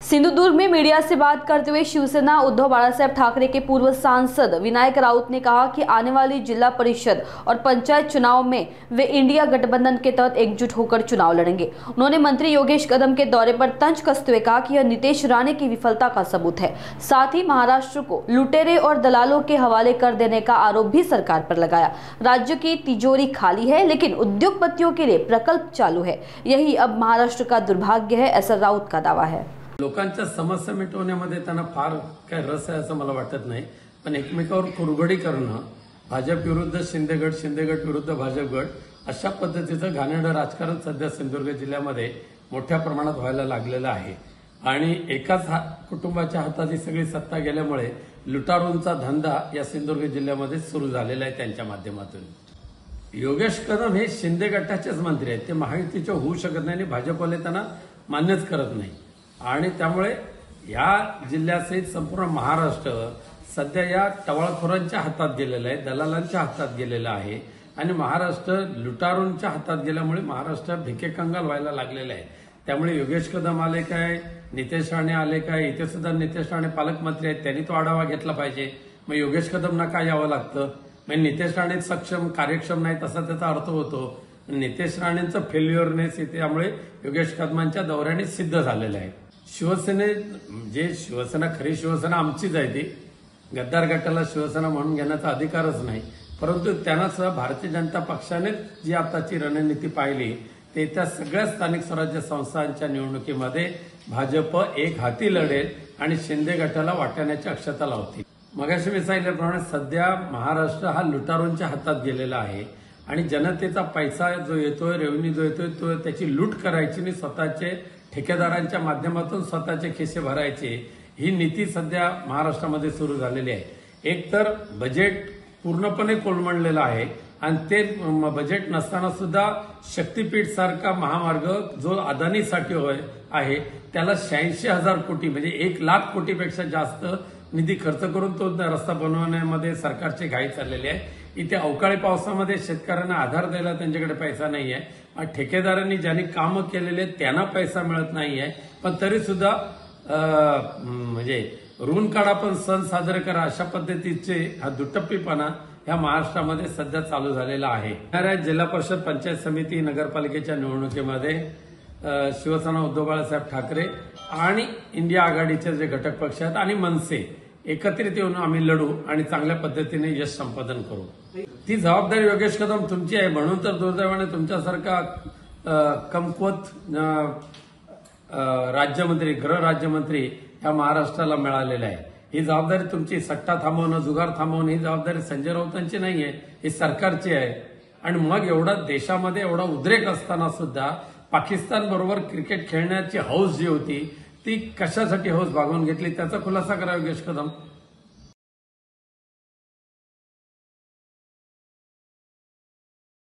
सिंधुदुर्ग में मीडिया से बात करते हुए शिवसेना उद्धव बाळासाहेब ठाकरे के पूर्व सांसद विनायक राउत ने कहा कि आने वाली जिला परिषद और पंचायत चुनाव में वे इंडिया गठबंधन के तहत एकजुट होकर चुनाव लड़ेंगे। उन्होंने मंत्री योगेश कदम के दौरे पर तंज कसते हुए कहा कि यह नीतीश राणे की विफलता का सबूत है। साथ ही महाराष्ट्र को लुटेरे और दलालों के हवाले कर देने का आरोप भी सरकार पर लगाया। राज्य की तिजोरी खाली है लेकिन उद्योगपतियों के लिए प्रकल्प चालू है, यही अब महाराष्ट्र का दुर्भाग्य है, ऐसा राउत का दावा है। लोकांच्या समस्या मिटवण्यामध्ये त्यांना फार काय रस आहे असं मला वाटत नाही, पण एकमेकावर कुरघोडी करणं, भाजप विरुद्ध शिंदेगड, शिंदेगड विरुद्ध भाजपगड अशा पद्धतीचं घाणेरडं राजकारण सध्या सिंधुदुर्ग जिल्ह्यामध्ये मोठ्या प्रमाणात व्हायला लागलेलं आहे आणि एकाच कुटुंबाच्या हातात ही सगळी सत्ता गेल्यामुळे लुटारूंचा धंदा या सिंधुदुर्ग जिल्ह्यामध्ये सुरू झालेला आहे त्यांच्या माध्यमातून। योगेश कदम हे शिंदे गटाचेच मंत्री आहेत, ते महायुतीचे होऊ शकत नाही आणि भाजपवाले त्यांना मान्यच करत नाही आणि त्यामुळे या जिल्ह्यासहित संपूर्ण महाराष्ट्र सध्या या टवाळखोरांच्या हातात गेलेला आहे, दलालांच्या हातात गेलेला आहे आणि महाराष्ट्र लुटारूंच्या हातात गेल्यामुळे महाराष्ट्र भिकेकंगाल व्हायला लागलेला आहे। त्यामुळे योगेश कदम आले काय, नितेश राणे आले काय, इथे सुद्धा नितेश राणे पालकमंत्री आहेत, त्यांनी तो आढावा घेतला पाहिजे। मग योगेश कदमना काय यावं लागतं? मग नितेश राणे सक्षम कार्यक्षम नाहीत असा त्याचा अर्थ होतो। नितेश राणेंचं फेल्युअरनेस त्यामुळे योगेश कदमांच्या दौऱ्याने सिद्ध झालेलं आहे। शिवसेना खरी शिवसेना आमचीच आहे, ती गद्दार गटाला शिवसेना म्हणून घेण्याचा अधिकारच नाही, परंतु त्यांना सुद्धा भारतीय जनता पक्षाने जी आताची रणनीती पाहिली ते त्या सगळ्या स्थानिक स्वराज्य संस्थांच्या निवडणुकीमध्ये भाजप एक हाती लढेल आणि शिंदे गटाला वाटण्याची अक्षता लावतील। मगाशी मी सांगितल्याप्रमाणे सध्या महाराष्ट्र हा लुटारूंच्या हातात गेलेला आहे आणि जनतेचा पैसा जो येतोय, रेव्हेन्यू जो येतोय, तो त्याची लूट करायची आणि स्वतःचे ठेकेदारांच्या माध्यमातून स्वतःचे खिसे भरायचे ही नीती सध्या महाराष्ट्रामध्ये सुरू झालेली आहे। एक तर बजेट पूर्णपणे कोलमडलेलं आहे आणि ते बजेट नसताना सुद्धा शक्तीपीठ सारखा महामार्ग जो अदानीसाठी आहे त्याला 86,000 कोटी म्हणजे 1,00,000 कोटीपेक्षा जास्त निधी खर्च करून तो रस्ता बनवण्यामध्ये सरकारची घाई चाललेली आहे। इथे अवकाळी पावसामध्ये शेतकऱ्यांना आधार द्यायला त्यांच्याकडे पैसा नाही आहे, ठेकेदारांनी ज्यांनी कामं केलेले त्यांना पैसा मिळत नाही आहे, पण तरी सुद्धा म्हणजे ऋण काढा पण सण साजरे करा अशा पद्धतीचे हा दुटप्पीपणा ह्या महाराष्ट्रामध्ये सध्या चालू झालेला आहे। येणाऱ्या जिल्हा परिषद, पंचायत समिती, नगरपालिकेच्या निवडणुकीमध्ये शिवसेना उद्धव बाळासाहेब ठाकरे आणि इंडिया आघाडीचे जे घटक पक्ष आहेत आणि मनसे एकत्रित येऊन आम्ही लढू आणि चांगल्या पद्धतीने यश संपादन करू। ती जबाबदारी योगेश कदम तुमची आहे, म्हणून तर दुर्दैवाने तुमच्यासारखा कमकुवत राज्यमंत्री, गृह राज्यमंत्री ह्या महाराष्ट्राला मिळालेला आहे। ही जबाबदारी तुमची, सट्टा थांबवणं, जुगार थांबवणं ही जबाबदारी संजय राऊतांची नाहीये, ही सरकारची आहे। आणि मग एवढा देशामध्ये एवढा उद्रेक असताना सुद्धा पाकिस्तान बरोबर क्रिकेट खेळण्याची हौस जी होती ती कशासाठी हौस भागवून घेतली त्याचा खुलासा करा योगेश कदम।